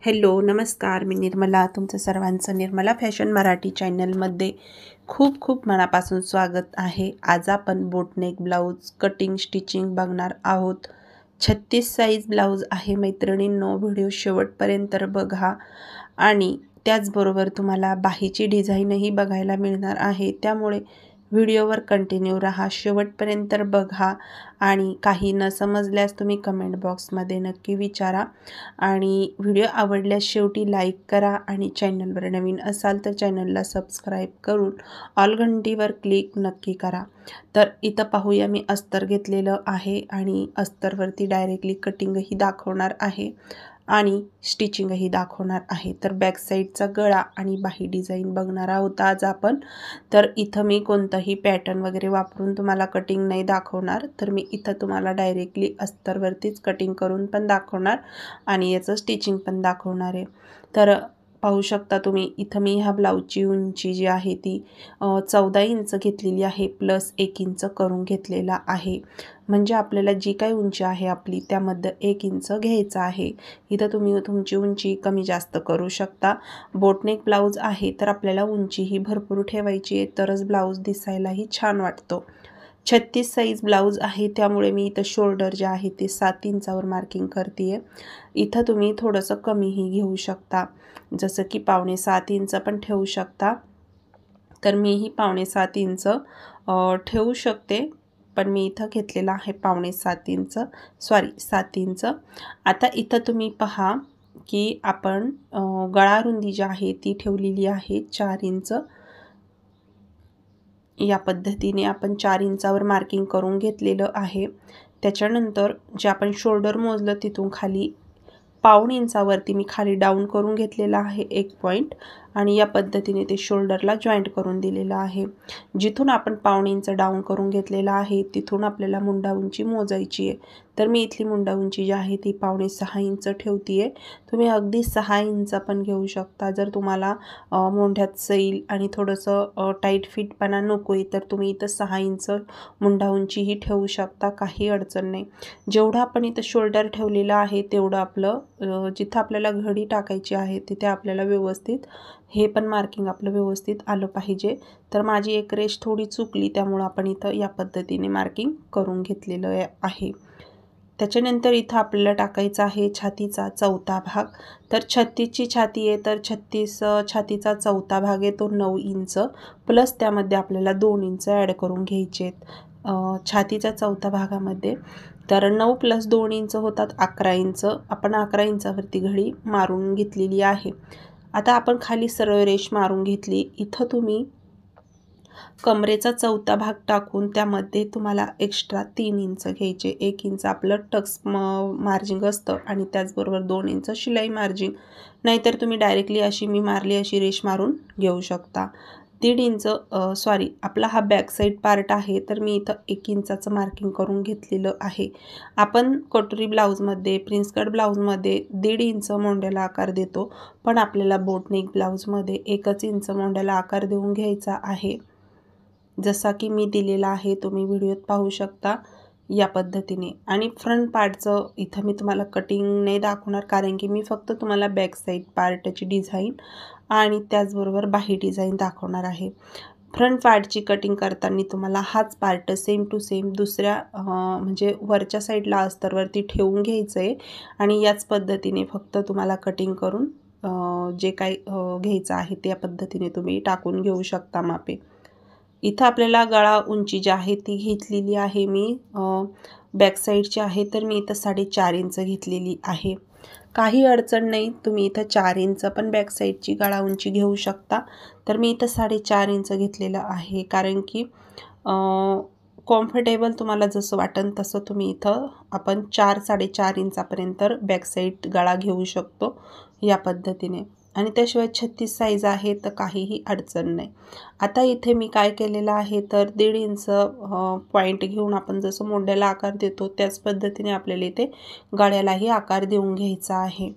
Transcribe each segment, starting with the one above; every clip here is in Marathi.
हॅलो नमस्कार, मी निर्मला. तुमचं सर्वांचं निर्मला फॅशन मराठी चॅनलमध्ये खूप खूप मनापासून स्वागत आहे. आज आपण बोटनेक ब्लाऊज कटिंग स्टिचिंग बघणार आहोत. 36 साईज ब्लाऊज आहे मैत्रिणींनो. व्हिडिओ शेवटपर्यंत बघा आणि त्याचबरोबर तुम्हाला बाहीची डिझाईनही बघायला मिळणार आहे. त्यामुळे व्हिडिओवर कंटिन्यू राहा, शेवटपर्यंत बघा आणि काही न समजल्यास तुम्ही कमेंट बॉक्समध्ये नक्की विचारा. आणि व्हिडिओ आवडल्यास शेवटी लाईक करा आणि चॅनलवर नवीन असाल तर चॅनलला सबस्क्राईब करून ऑल घंटीवर क्लिक नक्की करा. तर इथं पाहूया, मी अस्तर घेतलेलं आहे आणि अस्तरवरती डायरेक्टली कटिंगही दाखवणार आहे आणि स्टिचिंगही दाखवणार आहे. तर बॅक साईडचा गळा आणि बाही डिझाईन बघणार आहोत आज आपण. तर इथं मी कोणतंही पॅटर्न वगैरे वापरून तुम्हाला कटिंग नाही दाखवणार, तर मी इथं तुम्हाला डायरेक्टली अस्तरवरतीच कटिंग करून पण दाखवणार आणि याचं स्टिचिंग पण दाखवणार आहे. तर पाहू शकता तुम्ही, इथं मी ह्या ब्लाऊजची उंची जी आहे ती 14 इंच घेतलेली आहे, प्लस 1 इंच करून घेतलेला आहे. म्हणजे आपल्याला जी काही उंची आहे आपली त्यामध्ये 1 इंच घ्यायचं आहे. इथं तुम्ही तुमची उंची कमी जास्त करू शकता. बोटनेक ब्लाऊज आहे तर आपल्याला उंचीही भरपूर ठेवायची आहे, तरच ब्लाऊज दिसायलाही छान वाटतो. 36 साईज ब्लाऊज आहे, त्यामुळे मी इथं शोल्डर जे आहे ते 7 इंचावर मार्किंग करते आहे. इथं तुम्ही थोडंसं कमीही घेऊ शकता, जसं की 7.25 इंच पण ठेवू शकता. तर मीही 7.25 इंच ठेवू शकते, पण मी इथं घेतलेला आहे 7.25 इंच, सॉरी 7 इंच. आता इथं तुम्ही पहा की आपण गळा रुंदी जी आहे ती ठेवलेली आहे 4 इंच. या पद्धतीने आपण 4 इंचावर मार्किंग करून घेतलेलं आहे. त्याच्यानंतर जे आपण शोल्डर मोजलं तिथून खाली 1.25 इंचावरती मी खाली डाऊन करून घेतलेला आहे 1 पॉईंट आणि या पद्धतीने ते शोल्डरला जॉईंट करून दिलेलं आहे. जिथून आपण 1.25 इंच डाऊन करून घेतलेला आहे तिथून आपल्याला मुंडा उंची मोजायची आहे. तर मी इथली मुंडा उंची जी आहे ती 5.25 इंच ठेवते आहे. तुम्ही अगदी 6 इंच पण घेऊ शकता. जर तुम्हाला मोंढ्यात सैल आणि थोडंसं टाईट फिटपणा नको आहे तर तुम्ही इथं 6 इंच मुंडा उंचीही ठेवू शकता, काही अडचण नाही. जेवढं आपण इथं शोल्डर ठेवलेलं आहे तेवढं आपलं जिथं आपल्याला घडी टाकायची आहे तिथे आपल्याला व्यवस्थित हे पण मार्किंग आपलं व्यवस्थित आलं पाहिजे. तर माझी एक रेष थोडी चुकली, त्यामुळं आपण इथं या पद्धतीने मार्किंग करून घेतलेलं आहे. त्याच्यानंतर इथं आपल्याला टाकायचा आहे छातीचा 4था भाग. तर 36ची छाती आहे, तर 36 छातीचा 4था भाग आहे तो 9 इंच, प्लस त्यामध्ये आपल्याला 2 इंच ॲड करून घ्यायचे आहेत छातीच्या 4थ्या भागामध्ये. तर 9 + 2 इंच होतात 11 इंच. आपण 11 इंचावरती घडी मारून घेतलेली आहे. आता आपण खाली सरळ रेष मारून घेतली. इथं तुम्ही कमरेचा 4था भाग टाकून त्यामध्ये तुम्हाला एक्स्ट्रा 3 इंच घ्यायचे. 1 इंच आपलं टक्स मार्जिंग असतं आणि त्याचबरोबर 2 इंच शिलाई मार्जिंग. नाहीतर तुम्ही डायरेक्टली अशी मी मारली अशी रेष मारून घेऊ शकता. 1.5 इंच सॉरी आपला हा बॅक साईड पार्ट आहे, तर मी इथं 1 इंचाचं मार्किंग करून घेतलेलं आहे. आपण कटोरी ब्लाऊजमध्ये, प्रिन्स कट ब्लाऊजमध्ये 1.5 इंच मोंड्याला आकार देतो, पण आपल्याला बोटनेक ब्लाऊजमध्ये 1 इंच मोंड्याला आकार देऊन घ्यायचा आहे. जसा की मी दिलेला आहे, तुम्ही व्हिडिओत पाहू शकता या पद्धतीने. आणि फ्रंट पार्टचं इथं मी तुम्हाला कटिंग नाही दाखवणार, कारण की मी फक्त तुम्हाला बॅक साईड पार्टची डिझाईन आणि त्याचबरोबर बाही डिझाईन दाखवणार आहे. फ्रंट पार्टची कटिंग करताना तुम्हाला हाच पार्ट सेम टू सेम दुसऱ्या म्हणजे वरच्या साईडला अस्तरवरती ठेवून घ्यायचं आहे आणि याच पद्धतीने फक्त तुम्हाला कटिंग करून जे काही घ्यायचं आहे त्या पद्धतीने तुम्ही टाकून घेऊ शकता मापे. इथं आपल्याला गळा उंची जी आहे ती घेतलेली आहे मी बॅक साईडची आहे, तर मी इथं 4.5 इंच घेतलेली आहे. काही अडचण नाही, तुम्ही इथं 4 इंच पण बॅक साईडची गळा उंची घेऊ शकता. तर मी इथं 4.5 इंच घेतलेलं आहे, कारण की कम्फर्टेबल तुम्हाला जसं वाटेल तसं तुम्ही इथं आपण 4-4.5 इंचापर्यंत बॅक साईड गळा घेऊ शकतो या पद्धतीने. आणि त्याशिवाय 36 साईज आहे तर काहीही अडचण नाही. आता इथे मी काय केलेलं आहे, तर 1.5 इंच पॉईंट घेऊन आपण जसं मोंड्याला आकार देतो त्याच पद्धतीने आपल्याला इथे गळ्यालाही आकार देऊन घ्यायचा आहे.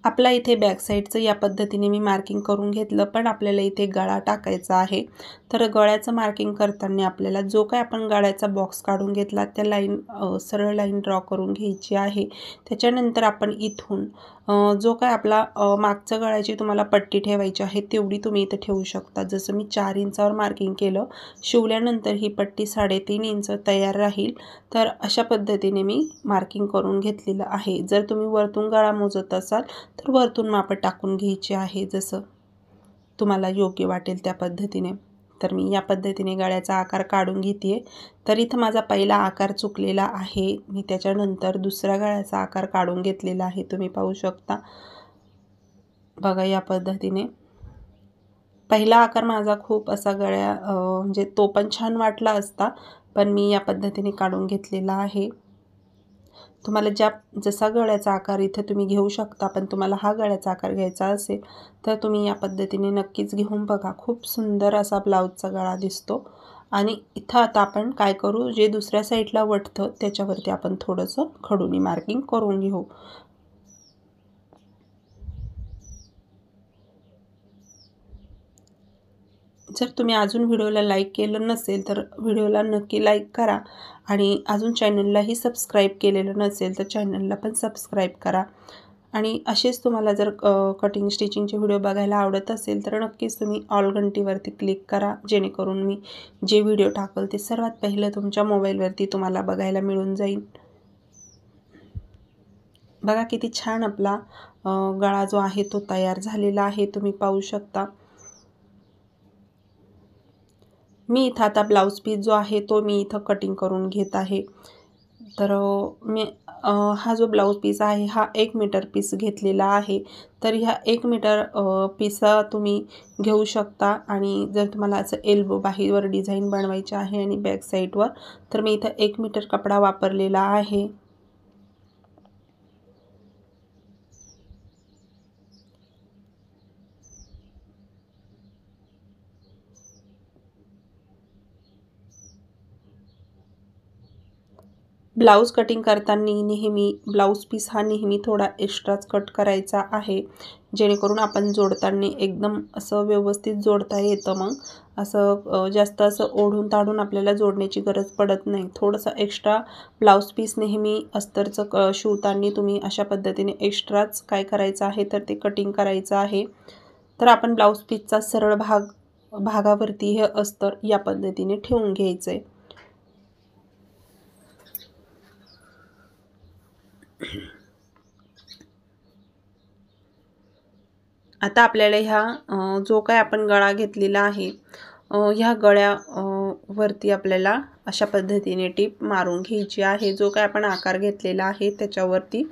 आपला इथे बॅक साईडचं या पद्धतीने मी मार्किंग करून घेतलं, पण आपल्याला इथे गळा टाकायचा आहे. तर गळ्याचं मार्किंग करताना आपल्याला जो काय आपण गळ्याचा बॉक्स काढून घेतला त्या लाईन सरळ लाईन ड्रॉ करून घ्यायची आहे। त्याच्यानंतर आपण इथून जो काय आपला मागच्या गळ्याची तुम्हाला पट्टी ठेवायची आहे तेवढी तुम्ही इथे ठेवू शकता। जसं मी 4 इंचावर मार्किंग केलं, शिवल्यानंतर ही पट्टी 3.5 इंच तयार राहील। तर अशा पद्धतीने मी मार्किंग करून घेतलेलं आहे। जर तुम्ही वरतून गळा मोजत असाल तर वरतून माप टाकून घ्यायची आहे, जसं तुम्हाला योग्य वाटेल त्या पद्धतीने। तर मी या पद्धतीने गळ्याचा आकार काढून घेते। तर इथं माझा पहिला आकार चुकलेला आहे, मी त्याच्यानंतर दुसऱ्या गळ्याचा आकार काढून घेतलेला आहे, तुम्ही पाहू शकता। बघा या पद्धतीने पहिला आकार माझा खूप असा म्हणजे तो पण छान वाटला असता, पण मी या पद्धतीने काढून घेतलेला आहे। तुम्हाला जसा गळ्याचा आकार इथे तुम्ही घेऊ शकता, पण तुम्हाला हा गळ्याचा आकार घ्यायचा असेल तर तुम्ही या पद्धतीने नक्कीच घेऊन बघा। खूप सुंदर असा ब्लाऊजचा गळा दिसतो। आणि इथं आता आपण काय करू, जे दुसऱ्या साईडला वटतं त्याच्यावरती आपण थोडंसं खडूनी मार्किंग करून घेऊ। जर तुम्ही अजून व्हिडिओला लाईक केलं नसेल तर व्हिडिओला नक्की लाईक करा आणि अजून चॅनललाही सबस्क्राईब केलेलं नसेल तर चॅनलला पण सबस्क्राईब करा। आणि असेच तुम्हाला जर कटिंग स्टिचिंगचे व्हिडिओ बघायला आवडत असेल तर नक्कीच तुम्ही ऑल घंटीवरती क्लिक करा, जेणेकरून मी जे व्हिडिओ टाकल ते सर्वात पहिलं तुमच्या मोबाईलवरती तुम्हाला बघायला मिळून जाईल। बघा किती छान आपला गळा जो आहे तो तयार झालेला आहे, तुम्ही पाहू शकता। मी इथं आता ब्लाऊज पीस जो आहे तो मी इथं कटिंग करून घेत आहे। तर मी हा जो ब्लाऊज पीस आहे हा 1 मीटर पीस घेतलेला आहे। तर ह्या 1 मीटर पीसा तुम्ही घेऊ शकता। आणि जर तुम्हाला असं एल्बो बाहीवर डिझाईन बनवायची आहे आणि बॅक साईडवर, तर मी इथं 1 मीटर कपडा वापरलेला आहे। ब्लाऊज कटिंग करताना नेहमी ब्लाऊज पीस हा नेहमी थोडा एक्स्ट्राच कट करायचा आहे, जेणेकरून आपण जोडताना एकदम असं व्यवस्थित जोडता येतं। मग असं जास्त असं ओढून ताडून आपल्याला जोडण्याची गरज पडत नाही। थोडंसं एक्स्ट्रा ब्लाऊज पीस नेहमी अस्तरचं शिवताना तुम्ही अशा पद्धतीने एक्स्ट्राच काय करायचं आहे तर ते कटिंग करायचं आहे। तर आपण ब्लाऊज पीसचा सरळ भागावरती हे अस्तर या पद्धतीने ठेवून घ्यायचं आहे। आता आपल्याला ह्या जो काय आपण गळा घेतलेला आहे ह्या गळ्या वरती आपल्याला अशा पद्धतीने टीप मारून घ्यायची आहे। जो काय आपण आकार घेतलेला आहे त्याच्यावरती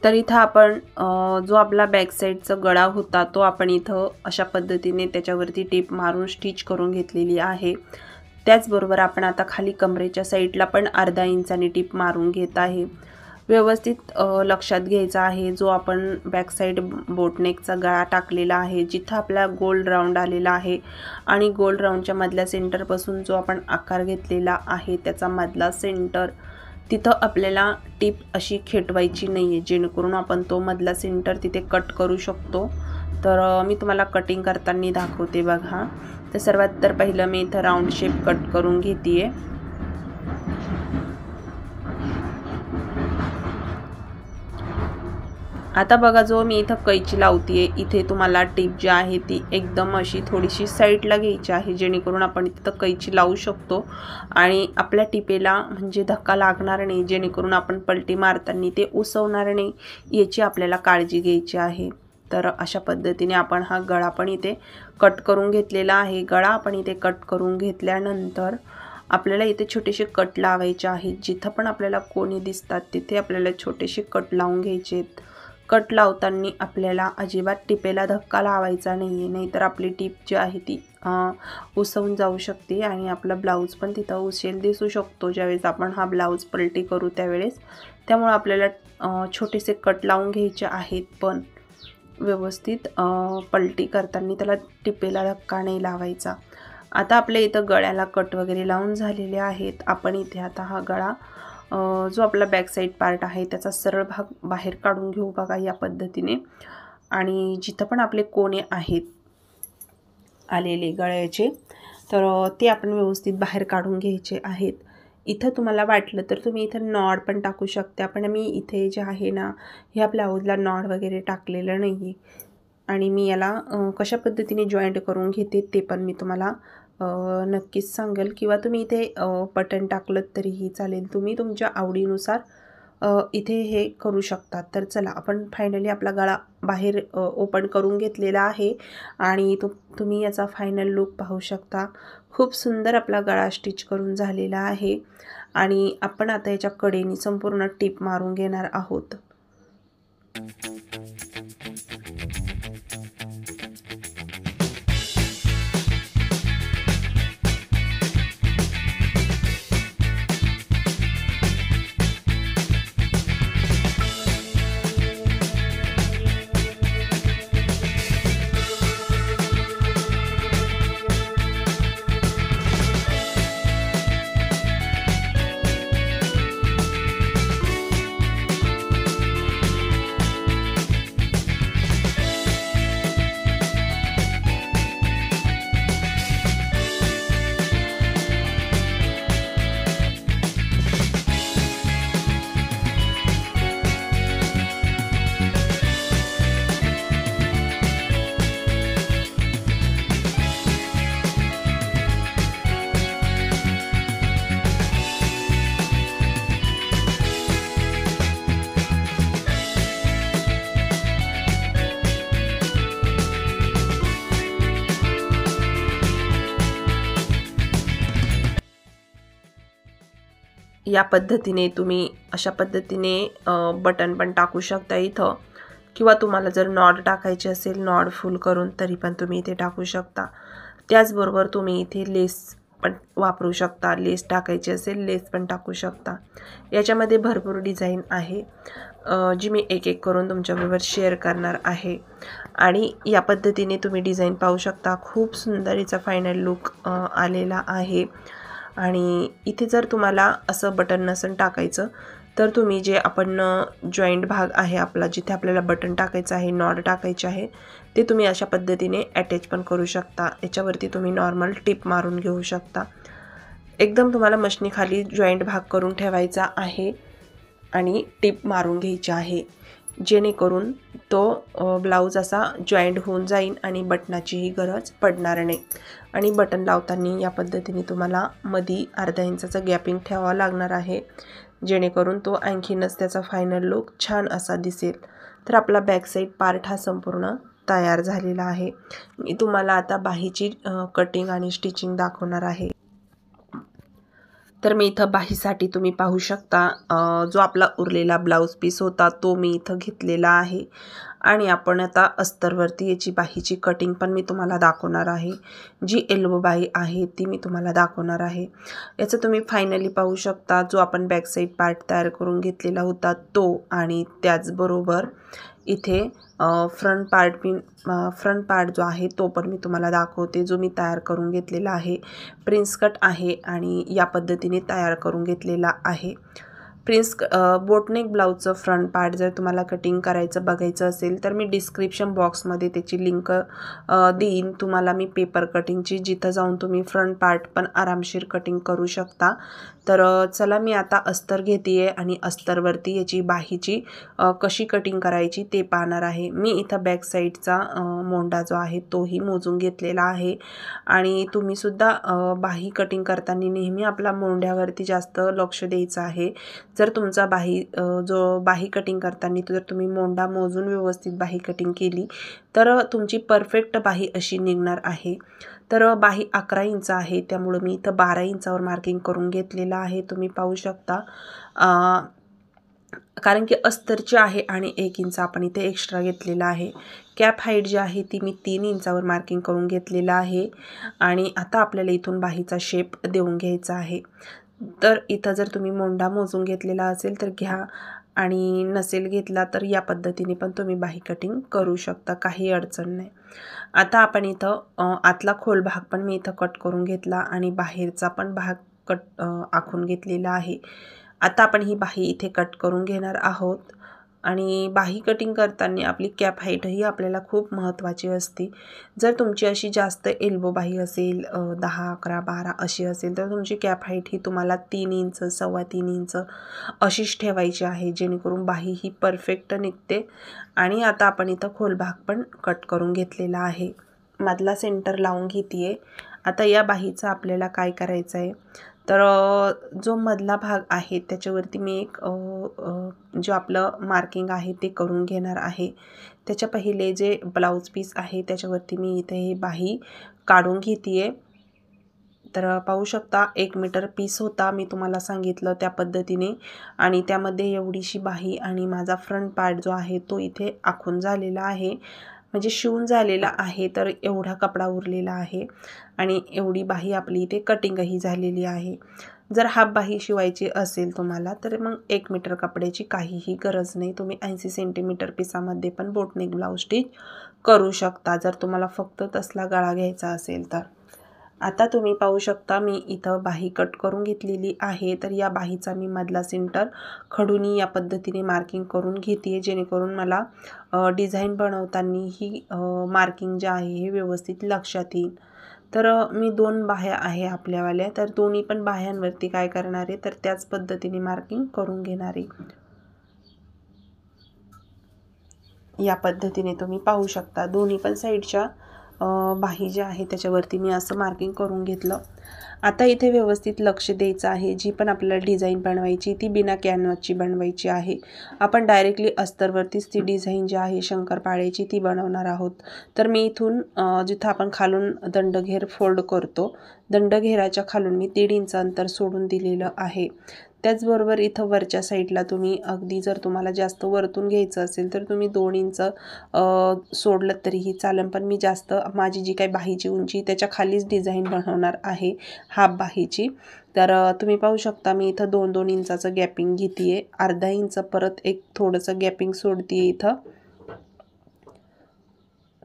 तर इथं आपण जो आपला बॅक साईडचा गळा होता तो आपण इथं अशा पद्धतीने त्याच्यावरती टीप मारून स्टिच करून घेतलेली आहे। त्याचबरोबर आपण आता खाली कमरेच्या साईडला पण अर्धा इंचाने टीप मारून घेत आहे। व्यवस्थित लक्षात घ्यायचा आहे, जो आपण बॅक साईड बोटनेकचा गळा टाकलेला आहे, जिथं आपला गोल राऊंड आलेला आहे आणि गोल राऊंडच्या मधल्या सेंटरपासून जो आपण आकार घेतलेला आहे त्याचा मधला सेंटर, तिथं आपल्याला टीप अशी खेटवायची नाही आहे, जेणेकरून आपण तो मधला सेंटर तिथे कट करू शकतो। तर मी तुम्हाला कटिंग करताना दाखवते बघा। तर सर्वात तर पहिलं मी इथं राऊंड शेप कट करून घेते। आता बघा जो मी इथं कैची लावते इथे तुम्हाला टीप जी आहे ती एकदम अशी थोडीशी साईडला घ्यायची आहे, जेणेकरून आपण इथं कैची लावू शकतो आणि आपल्या टिपेला म्हणजे धक्का लागणार नाही, जेणेकरून आपण पलटी मारताना ते उसवणार नाही याची आपल्याला काळजी घ्यायची आहे। तर अशा पद्धतीने आपण हा गळा पण इथे कट करून घेतलेला आहे। गळा आपण इथे कट करून घेतल्यानंतर आपल्याला इथे छोटेसे कट लावायचे आहेत। जिथं पण आपल्याला कोणी दिसतात तिथे आपल्याला छोटेसे कट लावून घ्यायचे आहेत। कट लावताना आपल्याला अजिबात टिपेला धक्का लावायचा नाही आहे, नाहीतर आपली टीप जी आहे ती उसवून जाऊ शकते आणि आपला ब्लाऊज पण तिथं उशेल दिसू शकतो ज्यावेळेस आपण हा ब्लाऊज पलटी करू त्यावेळेस. त्यामुळे आपल्याला छोटेसे कट लावून घ्यायचे आहेत, पण व्यवस्थित पलटी करताना त्याला टिपेला धक्का नाही लावायचा. आता आपल्या इथं गळ्याला कट वगैरे लावून झालेले आहेत. आपण इथे आता हा गळा जो आपला बॅक साईड पार्ट आहे त्याचा सरळ भाग बाहेर काढून घेऊ बघा या पद्धतीने. आणि जिथं पण आपले कोणे आहेत आलेले गळ्याचे तर ते आपण व्यवस्थित बाहेर काढून घ्यायचे आहेत. इथं तुम्हाला वाटलं तर तुम्ही इथं नॉड पण टाकू शकता, पण मी इथे जे आहे ना ह्या ब्लाऊजला नॉड वगैरे टाकलेलं नाही आहे. आणि मी याला कशा पद्धतीने जॉईंट करून घेते ते पण मी तुम्हाला नक्कीच सांगेल, किंवा तुम्ही इथे बटन टाकलं तरीही चालेल, तुम्ही तुमच्या आवडीनुसार इथे हे करू शकता. तर चला आपण फायनली आपला गळा बाहेर ओपन करून घेतलेला आहे आणि तुम्ही याचा फायनल लुक पाहू शकता. खूप सुंदर आपला गळा स्टिच करून झालेला आहे आणि आपण आता याच्या कडेने संपूर्ण टीप मारून घेणार आहोत. या पद्धतीने तुम्ही अशा पद्धतीने बटन पण टाकू शकता इथं, किंवा तुम्हाला जर नॉड टाकायचे असेल नॉड फुल करून तरी पण तुम्ही इथे टाकू शकता. त्याचबरोबर तुम्ही इथे लेस पण वापरू शकता, लेस टाकायची असेल लेस पण टाकू शकता. याच्यामध्ये भरपूर डिझाईन आहे जी मी एक एक करून तुमच्याबरोबर शेअर करणार आहे. आणि या पद्धतीने तुम्ही डिझाईन पाहू शकता. खूप सुंदर याचा फायनल लुक आलेला आहे. आणि इथे जर तुम्हाला असं बटन नसन टाकायचं तर तुम्ही जे आपण जॉईंट भाग आहे आपला जिथे आपल्याला बटन टाकायचं आहे नॉड टाकायचे आहे ते तुम्ही अशा पद्धतीने अटॅच पण करू शकता. याच्यावरती तुम्ही नॉर्मल टिप मारून घेऊ शकता. एकदम तुम्हाला मशनीखाली जॉईंट भाग करून ठेवायचा आहे आणि टिप मारून घ्यायची आहे, जेणेकरून तो ब्लाऊज असा जॉईंट होऊन जाईल आणि बटनाचीही गरज पडणार नाही. आणि बटन लावताना या पद्धतीने तुम्हाला मधी अर्धा इंचाचा गॅपिंग ठेवावा लागणार आहे, जेणेकरून तो आणखीनच त्याचा फायनल लुक छान असा दिसेल. तर आपला बॅक साईड पार्ट हा संपूर्ण तयार झालेला आहे. मी तुम्हाला आता बाहीची कटिंग आणि स्टिचिंग दाखवणार आहे. तर मी इथं बाहीसाठी तुम्ही पाहू शकता जो आपला उरलेला ब्लाऊज पीस होता तो मी इथं घेतलेला आहे. आणि आपण आता अस्तरवरती याची बाहीची कटिंग पण मी तुम्हाला दाखवणार आहे. जी एल्बो बाही आहे ती मी तुम्हाला दाखवणार आहे. याचं तुम्ही फायनली पाहू शकता जो आपण बॅक साईड पार्ट तयार करून घेतलेला होता तो, आणि त्याचबरोबर इथे फ्रंट पार्ट जो आहे तो पण मी तुम्हाला दाखवते, जो मी तयार करून घेतलेला आहे. प्रिन्स कट आहे आणि या पद्धतीने तयार करून घेतलेला आहे. बोटनेक ब्लाऊजचं फ्रंट पार्ट जर तुम्हाला कटिंग करायचं बघायचं असेल तर मी डिस्क्रिप्शन बॉक्समध्ये त्याची लिंक देईन तुम्हाला. मी पेपर कटिंगची, जिथं जाऊन तुम्ही फ्रंट पार्ट पण आरामशीर कटिंग करू शकता. तर चला मी आता अस्तर घेते आणि अस्तरवरती याची बाहीची कशी कटिंग करायची ते पाहणार आहे. मी इथं बॅक साईडचा मोंडा जो आहे तोही मोजून घेतलेला आहे. आणि तुम्हीसुद्धा बाही कटिंग करताना नेहमी आपला मोंड्यावरती जास्त लक्ष द्यायचं आहे. जर तुमचा बाही कटिंग करताना जर तुम्ही मोंडा मोजून व्यवस्थित बाही कटिंग केली तर तुमची परफेक्ट बाही अशी निघणार आहे. तर बाही 11 इंच आहे, त्यामुळे मी इथं 12 इंचावर मार्किंग करून घेतलेलं आहे. तुम्ही पाहू शकता कारण की अस्तरची आहे आणि 1 इंच आपण इथे एक्स्ट्रा घेतलेला आहे. कॅप हाईट जी आहे ती मी 3 इंचावर मार्किंग करून घेतलेला आहे. आणि आता आपल्याला इथून बाहीचा शेप देऊन घ्यायचा आहे. तर इथं जर तुम्ही मोंढा मोजून घेतलेला असेल तर घ्या, आणि नसेल घेतला तर या पद्धतीने पण तुम्ही बाही कटिंग करू शकता, काही अडचण नाही. आता आपण इथं आतला खोल भाग पण मी इथं कट करून घेतला आणि बाहेरचा पण भाग आखून घेतलेला आहे. आता आपण ही बाही इथे कट करून घेणार आहोत. आणि बाही कटिंग करताना आपली कॅप हाईटही आपल्याला खूप महत्त्वाची असते. जर तुमची अशी जास्त एल्बो बाही असेल 10, 11, 12 अशी असेल तर तुमची कॅप हाईट ही तुम्हाला 3 इंच, 3.25 इंच अशीच ठेवायची आहे, जेणेकरून बाही ही परफेक्ट निघते. आणि आता आपण इथं खोल भाग पण कट करून घेतलेला आहे. मधला सेंटर लावून घेते. आता या बाहीचा आपल्याला काय करायचं आहे, तर जो मधला भाग आहे त्याच्यावरती मी एक जो आपलं मार्किंग आहे ते करून घेणार आहे. त्याच्या पहिले जे ब्लाऊज पीस आहे त्याच्यावरती मी इथे हे बाही काढून घेते. तर पाहू शकता 1 मीटर पीस होता, मी तुम्हाला सांगितलं त्या पद्धतीने. आणि त्यामध्ये एवढीशी बाही आणि माझा फ्रंट पार्ट जो आहे तो इथे आखून झालेला आहे, म्हणजे शिवून झालेला आहे. तर एवढा कपडा उरलेला आहे आणि एवढी बाही आपली इथे कटिंगही झालेली आहे. जर हाफ बाही शिवायची असेल तुम्हाला तर मग 1 मीटर कपड्याची काहीही गरज नाही. तुम्ही 80 सेंटीमीटर पिसामध्ये पण बोटनेक ब्लाऊज स्टिच करू शकता, जर तुम्हाला फक्त तसला गळा घ्यायचा असेल तर. आता तुम्ही पाहू शकता मी इथं बाही कट करून घेतलेली आहे. तर या बाहीचा मी मधला सेंटर खडूनी या पद्धतीने मार्किंग करून घेते, जेणेकरून मला डिझाईन बनवताना ही मार्किंग जे आहे हे व्यवस्थित लक्षात येईल. तर मी 2 बाह्या आहे आपल्यावाल्या, तर दोन्ही पण बाह्यांवरती काय करणार आहे तर त्याच पद्धतीने मार्किंग करून घेणार आहे. या पद्धतीने तुम्ही पाहू शकता दोन्ही पण साईडच्या बाही ज्या आहे त्याच्यावरती मी असं मार्किंग करून घेतलं. आता इथे व्यवस्थित लक्ष द्यायचं आहे. जी पण आपल्याला डिझाईन बनवायची ती बिना कॅनव्हासची बनवायची आहे. आपण डायरेक्टली अस्तरवरतीच ती डिझाईन जी आहे शंकरपाळ्याची ती बनवणार आहोत. तर मी इथून जिथं आपण खालून दंडघेर फोल्ड करतो, दंडघेराच्या खालून मी 1.5 इंच अंतर सोडून दिलेलं आहे. त्याचबरोबर इथं वरच्या साईडला तुम्ही अगदी जर तुम्हाला जास्त वरतून घ्यायचं असेल तर तुम्ही 2 इंच सोडलं तरीही चालेल, पण मी जास्त माझी जी काही बाहीची उंची त्याच्या खालीच डिझाईन बनवणार आहे हाफ बाहीची. तर तुम्ही पाहू शकता मी इथं 2-2 इंचाचं गॅपिंग घेते. अर्धा इंच परत एक थोडंसं गॅपिंग सोडते इथं.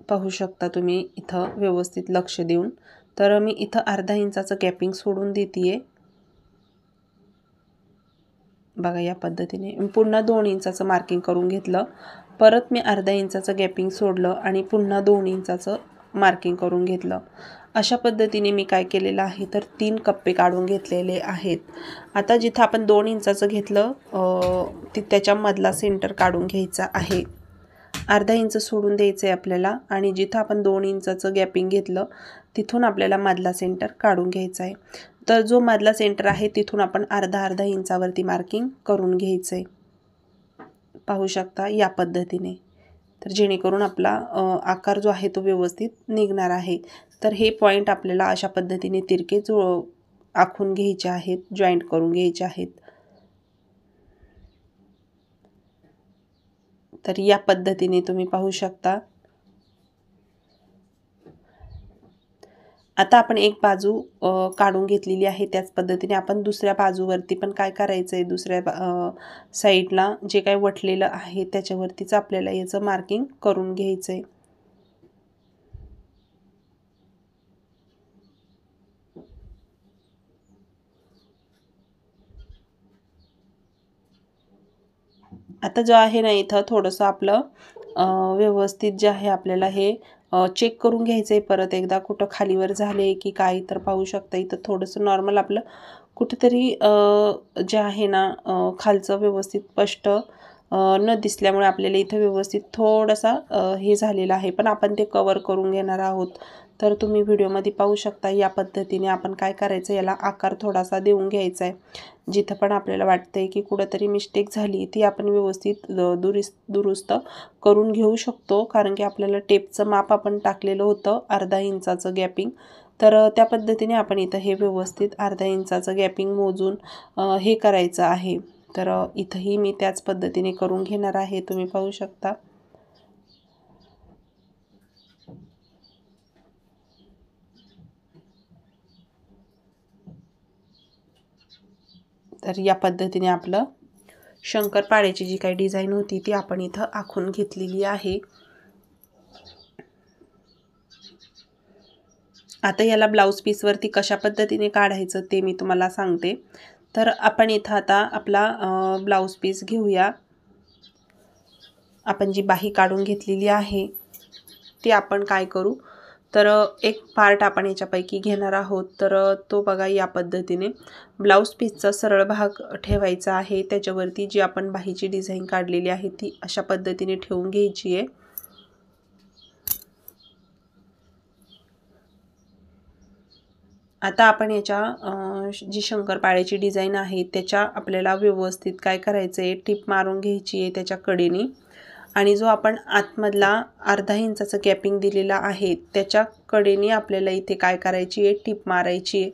पाहू शकता तुम्ही इथं व्यवस्थित लक्ष देऊन. तर मी इथं अर्धा इंचाचं गॅपिंग सोडून देते. बघा या पद्धतीने पुन्हा 2 इंचाचं मार्किंग करून घेतलं. परत मी अर्धा इंचाचं गॅपिंग सोडलं आणि पुन्हा 2 इंचाचं मार्किंग करून घेतलं. अशा पद्धतीने मी काय केलेलं आहे तर 3 कप्पे काढून घेतलेले आहेत. आता जिथं आपण 2 इंचाचं घेतलं त्याच्यामधला सेंटर काढून घ्यायचा आहे. अर्धा इंच सोडून द्यायचं आहे आपल्याला आणि जिथं आपण 2 इंचाचं गॅपिंग घेतलं तिथून आपल्याला मधला सेंटर काढून घ्यायचा आहे. तर जो मधला सेंटर आहे तिथून आपण अर्धा इंचावरती मार्किंग करून घ्यायचं आहे. पाहू शकता या पद्धतीने. तर जेणेकरून आपला आकार जो आहे तो व्यवस्थित निघणार आहे. तर हे पॉईंट आपल्याला अशा पद्धतीने तिरके आखून घ्यायचे आहेत, जॉईंट करून घ्यायचे आहेत. तर या पद्धतीने तुम्ही पाहू शकता. आता आपण एक बाजू काढून घेतलेली आहे, त्याच पद्धतीने आपण दुसऱ्या बाजूवरती पण काय करायचं आहे, दुसऱ्या साईडला जे काही वटलेलं आहे त्याच्यावरतीच आपल्याला याचं मार्किंग करून घ्यायचं आहे. आता जो आहे ना इथं थोडंसं आपलं व्यवस्थित जे आहे आपल्याला हे चेक करून घ्यायचं आहे परत एकदा कुठं खालीवर झाले की काय. तर पाहू शकता इथं थोडंसं नॉर्मल आपलं कुठेतरी जे आहे ना खालचं व्यवस्थित स्पष्ट न दिसल्यामुळे आपल्याला इथं व्यवस्थित थोडासा हे झालेलं आहे, पण आपण ते कवर करून घेणार आहोत. तर तुम्ही व्हिडिओमध्ये पाहू शकता या पद्धतीने आपण काय करायचं, याला आकार थोडासा देऊन घ्यायचा आहे. जिथं पण आपल्याला वाटतंय की कुठंतरी मिस्टेक झाली ती आपण व्यवस्थित दुरुस्त करून घेऊ शकतो, कारण की आपल्याला टेपचं माप आपण टाकलेलं होतं अर्धा इंचाचं गॅपिंग. तर त्या पद्धतीने आपण इथं हे व्यवस्थित अर्धा इंचाचं गॅपिंग मोजून हे करायचं आहे. तर इथंही मी त्याच पद्धतीने करून घेणार आहे, तुम्ही पाहू शकता। तर या पद्धतीने आपलं शंकरपाळ्याची जी काही डिझाईन होती ती आपण इथं आखून घेतलेली आहे। आता याला ब्लाउज पीसवरती कशा पद्धतीने काढायचं ते मी तुम्हाला सांगते। तर आपण इथं आता आपला ब्लाउज पीस घेऊया। आपण जी बाही काढून घेतलेली आहे ती आपण काय करू, तर एक पार्ट आपण याच्यापैकी घेणार आहोत। तर तो बघा या पद्धतीने ब्लाउज पीसचा सरळ भाग ठेवायचा आहे, त्याच्यावरती जी आपण बाहीची डिझाईन काढलेली आहे ती अशा पद्धतीने ठेवून घ्यायची आहे। आता आपण याच्या जी शंकरपाळ्याची डिझाईन आहे त्याच्या आपल्याला व्यवस्थित काय करायचं आहे, टिप मारून घ्यायची आहे त्याच्या कडेने। आणि जो आपण आतमधला अर्धा इंचाचा गॅपिंग दिलेला आहे त्याच्या कडेने आपल्याला इथे काय करायची आहे, टिप मारायची आहे।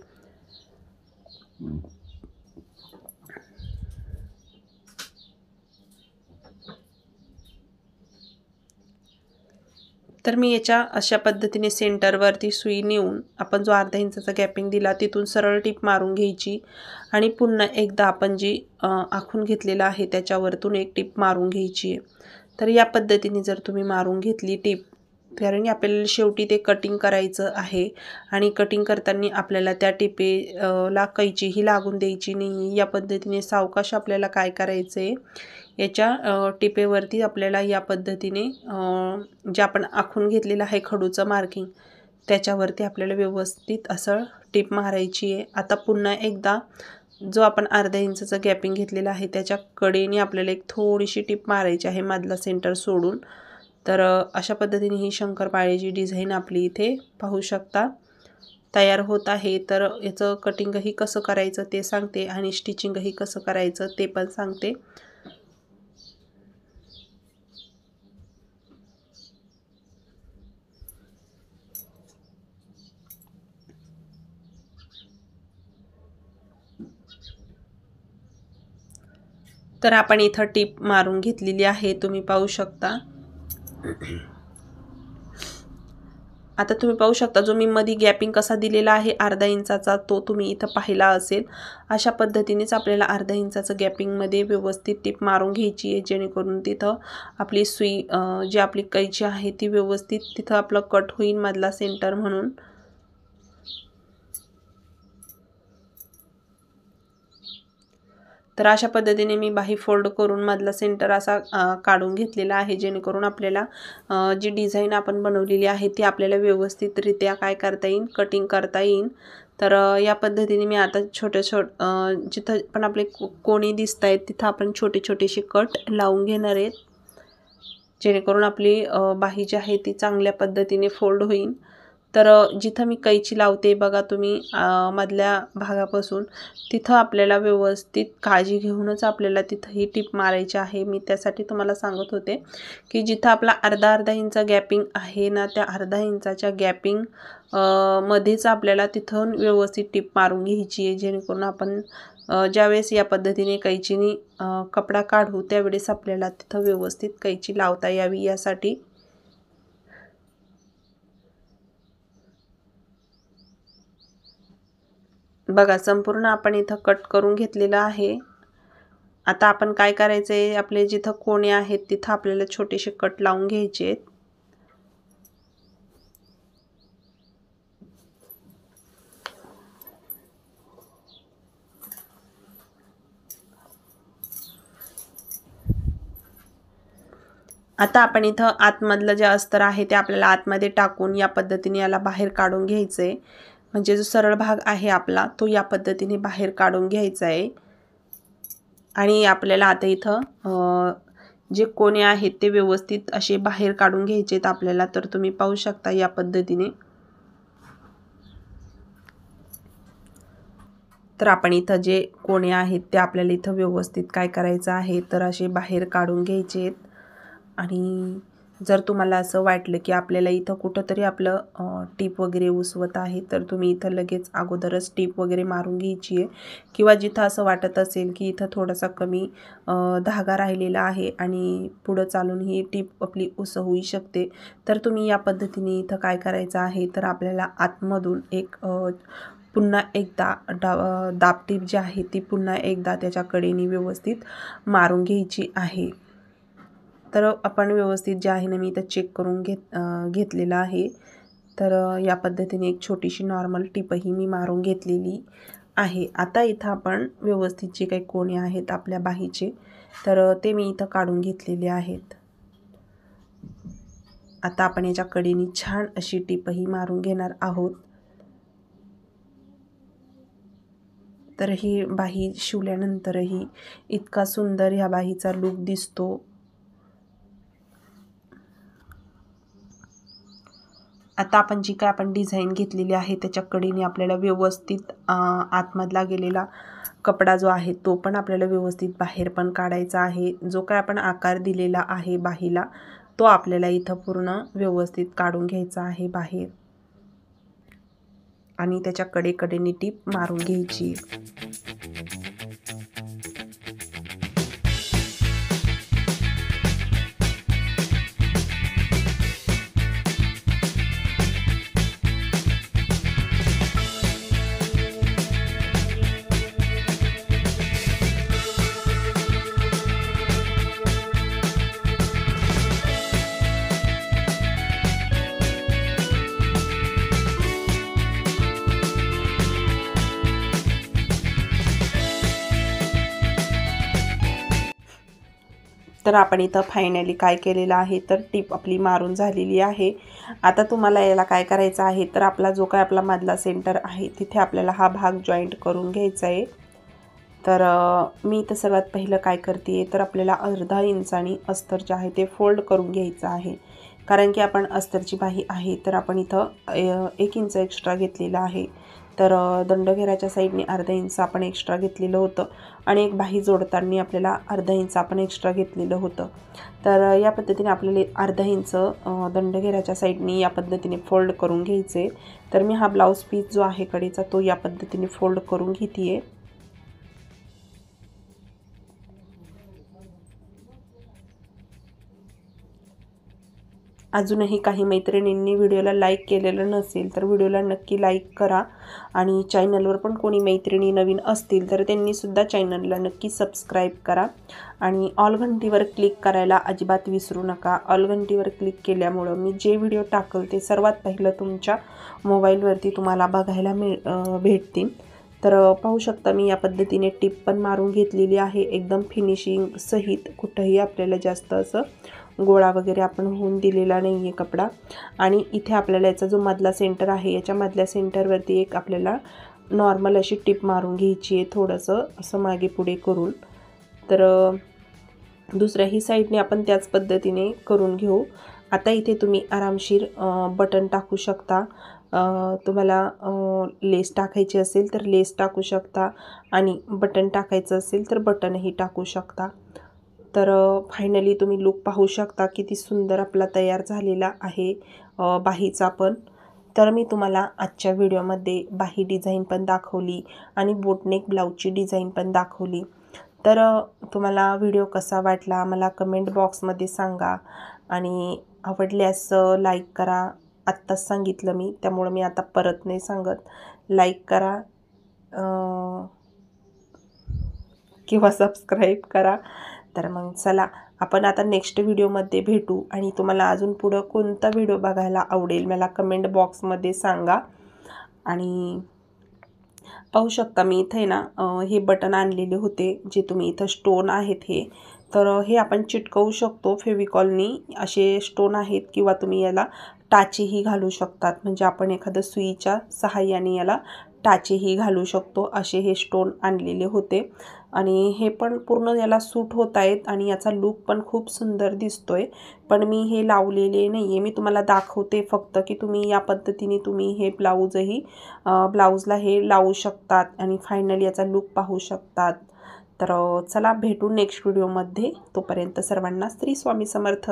तर मी याच्या अशा पद्धतीने सेंटरवरती सुई नेऊन आपण जो अर्धा इंचाचा गॅपिंग दिला तिथून सरळ टिप मारून घ्यायची आणि पुन्हा एकदा आपण जी आखून घेतलेला आहे त्याच्यावरतून एक टिप मारून घ्यायची आहे। तर या पद्धतीने जर तुम्ही मारून घेतली टिप, कारण आपल्याला शेवटी ते कटिंग करायचं आहे आणि कटिंग करताना आपल्याला त्या टिपेला कैचीही लागून द्यायची नाही। या पद्धतीने सावकाश आपल्याला काय करायचं आहे, याच्या टिपेवरती आपल्याला या पद्धतीने जे आपण आखून घेतलेलं आहे खडूचं मार्किंग त्याच्यावरती आपल्याला व्यवस्थित असं टिप मारायची आहे। आता पुन्हा एकदा जो आपण अर्धा इंचाचा गॅपिंग घेतलेला आहे त्याच्या कडेने आपल्याला एक थोडीशी टिप मारायची आहे मधला सेंटर सोडून। तर अशा पद्धतीने ही शंकरपाळ्याची डिझाईन आपली इथे पाहू शकता तयार होत आहे। तर याचं कटिंगही कसं करायचं ते सांगते आणि स्टिचिंगही कसं करायचं ते पण सांगते। तर आपण इथं टिप मारून घेतलेली आहे, तुम्ही पाहू शकता। आता तुम्ही पाहू शकता जो मी मध्ये गॅपिंग कसा दिलेला आहे अर्धा इंचाचा तो तुम्ही इथं पाहिला असेल। अशा पद्धतीनेच आपल्याला अर्धा इंचाचं गॅपिंगमध्ये व्यवस्थित टिप मारून घ्यायची आहे, जेणेकरून तिथं आपली सुई जी आपली कैची आहे ती व्यवस्थित तिथं आपलं कट होईल मधला सेंटर म्हणून। तर अशा पद्धतीने मी बाही फोल्ड करून मधला सेंटर असा काढून घेतलेला आहे, जेणेकरून आपल्याला जी डिझाईन आपण बनवलेली आहे ती आपल्याला व्यवस्थितरित्या काय करता येईल, कटिंग करता येईल। तर या पद्धतीने मी आता जिथं पण आपले कोणी दिसत आहेत तिथं आपण छोटे छोटेसे कट लावून घेणार आहेत, जेणेकरून आपली बाही जी आहे ती चांगल्या पद्धतीने फोल्ड होईल। तर जिथं मी कैची लावते बघा तुम्ही मधल्या भागापासून तिथं आपल्याला व्यवस्थित काळजी घेऊनच आपल्याला तिथं ही टिप मारायची आहे। मी त्यासाठी तुम्हाला सांगत होते की जिथं आपला अर्धा इंच गॅपिंग आहे ना, त्या अर्धा इंचाच्या गॅपिंग मध्येच आपल्याला तिथून व्यवस्थित टिप मारून घ्यायची आहे, जेणेकरून आपण ज्यावेळेस या पद्धतीने कैचीने कपडा काढू त्यावेळेस आपल्याला तिथं व्यवस्थित कैची लावता यावी यासाठी। बघा संपूर्ण आपण इथं कट करून घेतलेलं आहे। आता आपण काय करायचं आहे, आपले जिथं कोणे आहेत तिथं आपल्याला छोटेसे कट लावून घ्यायचे आहेत। आता आपण इथं आतमधलं जे अस्तर आहे ते आपल्याला आतमध्ये टाकून या पद्धतीने याला बाहेर काढून घ्यायचं आहे। म्हणजे जो सरळ भाग आहे आपला तो या पद्धतीने बाहेर काढून घ्यायचा आहे। आणि आपल्याला आता इथं जे कोणे आहेत ते व्यवस्थित असे बाहेर काढून घ्यायचे आहेत आपल्याला। तर तुम्ही पाहू शकता या पद्धतीने। तर आपण इथं जे कोणे आहेत ते आपल्याला इथं व्यवस्थित काय करायचं आहे, तर असे बाहेर काढून घ्यायचे आहेत। आणि जर तुम्हाला असं वाटलं की आपल्याला इथं कुठंतरी आपलं टीप वगैरे उसवत आहे, तर तुम्ही इथं लगेच अगोदरच टीप वगैरे मारून घ्यायची आहे. किंवा जिथं असं वाटत असेल की इथं थोडासा कमी धागा राहिलेला आहे आणि पुढं चालून ही टीप आपली उसवू शकते, तर तुम्ही या पद्धतीने इथं काय करायचं आहे, तर आपल्याला आतमधून एक पुन्हा एकदा दाब टीप जी आहे ती पुन्हा एकदा त्याच्या कडेने व्यवस्थित मारून घ्यायची आहे. तर आपण व्यवस्थित जे आहे ना, मी इथं चेक करून घेतलेलं आहे. तर या पद्धतीने एक छोटीशी नॉर्मल टिपही मी मारून घेतलेली आहे. आता इथं आपण व्यवस्थित जे काही कोणे आहेत आपल्या बाहीचे, तर ते मी इथं काढून घेतलेले आहेत. आता आपण याच्या कडेने छान अशी टिपही मारून घेणार आहोत. तर ही बाही शिवल्यानंतरही इतका सुंदर ह्या बाहीचा लूक दिसतो. आता आपण जी काय आपण डिझाईन घेतलेली आहे त्याच्या कडेने आपल्याला व्यवस्थित आतमधला गेलेला कपडा जो आहे तो पण आपल्याला व्यवस्थित बाहेर पण काढायचा आहे. जो काय आपण आकार दिलेला आहे बाहीला तो आपल्याला इथं पूर्ण व्यवस्थित काढून घ्यायचा आहे बाहेर आणि त्याच्या कडेकडेने टीप मारून घ्यायची. तर आपण इथं फायनली काय केलेलं आहे, तर टीप आपली मारून झालेली आहे. आता तुम्हाला याला काय करायचं आहे, तर आपला जो काय आपला मधला सेंटर आहे तिथे आपल्याला हा भाग जॉईंट करून घ्यायचा आहे. तर मी इथं सर्वात पहिलं काय करते, तर आपल्याला अर्धा इंचानी अस्तर जे आहे ते फोल्ड करून घ्यायचं आहे. कारण की आपण अस्तरची बाही आहे तर आपण इथं 1 इंच एक्स्ट्रा घेतलेला आहे. तर दंडघेराच्या साईडने अर्धा इंच आपण एक्स्ट्रा घेतलेलं होतं आणि एक बाही जोडताना आपल्याला अर्धा इंच आपण एक्स्ट्रा घेतलेलं होतं. तर या पद्धतीने आपल्याला अर्धा इंच दंडघेराच्या साईडने या पद्धतीने फोल्ड करून घ्यायचे. तर मी हा ब्लाऊज पीस जो आहे कडेचा तो या पद्धतीने फोल्ड करून घेते आहे. अजूनही काही मैत्रिणींनी व्हिडिओला लाईक केलेलं नसेल तर व्हिडिओला नक्की लाईक करा आणि चॅनलवर पण कोणी मैत्रिणी नवीन असतील तर त्यांनीसुद्धा चॅनलला नक्की सबस्क्राईब करा आणि ऑल घंटीवर क्लिक करायला अजिबात विसरू नका. ऑल घंटीवर क्लिक केल्यामुळं मी जे व्हिडिओ टाकल ते सर्वात पहिलं तुमच्या मोबाईलवरती तुम्हाला बघायला भेटतील. तर पाहू शकता मी या पद्धतीने टिप पण मारून घेतलेली आहे एकदम फिनिशिंग सहित. कुठंही आपल्याला जास्त असं गोळा वगैरे आपण होऊन दिलेला नाही आहे कपडा. आणि इथे आपल्याला याचा जो मधला सेंटर आहे याच्या मधल्या सेंटरवरती एक आपल्याला नॉर्मल अशी टिप मारून घ्यायची आहे थोडंसं असं मागे पुढे करून. तर दुसऱ्याही साईडने आपण त्याच पद्धतीने करून घेऊ. आता इथे तुम्ही आरामशीर बटन टाकू शकता. तुम्हाला लेस टाकायची असेल तर लेस टाकू शकता आणि बटन टाकायचं असेल तर बटनही टाकू शकता. तर फायनली तुम्ही लूक पाहू शकता किती सुंदर आपला तयार झालेला आहे बाहीचा पण. तर मी तुम्हाला आजच्या व्हिडिओमध्ये बाही डिझाईन पण दाखवली आणि बोटनेक ब्लाऊजची डिझाईन पण दाखवली. तर तुम्हाला व्हिडिओ कसा वाटला मला कमेंट बॉक्समध्ये सांगा आणि आवडल्यास लाईक करा. आत्ताच सांगितलं मी त्यामुळे मी आता परत नाही सांगत. लाईक करा किंवा सबस्क्राईब करा. तर मग चला आपण आता नेक्स्ट व्हिडिओमध्ये भेटू आणि तुम्हाला अजून पुढं कोणता व्हिडिओ बघायला आवडेल मला कमेंट बॉक्समध्ये सांगा. आणि पाहू शकता मी इथे ना हे बटन आणलेले होते जे तुम्ही इथं स्टोन आहेत हे. तर हे आपण चिटकवू शकतो फेविकॉलनी असे स्टोन आहेत किंवा तुम्ही याला टाचेही घालू शकतात. म्हणजे आपण एखादं सुईच्या सहाय्याने याला टाचेही घालू शकतो असे हे स्टोन आणलेले होते. आणि हे पण पूर्ण याला सूट होत आहेत आणि याचा लूक पण खूप सुंदर दिसतोय. पण मी हे लावलेले नाही आहे. मी तुम्हाला दाखवते फक्त की तुम्ही या पद्धतीने तुम्ही हे ब्लाऊजला हे लावू शकतात आणि फायनली याचा लूक पाहू शकतात. तर चला भेटू नेक्स्ट व्हिडिओमध्ये. तोपर्यंत सर्वांना श्री स्वामी समर्थ.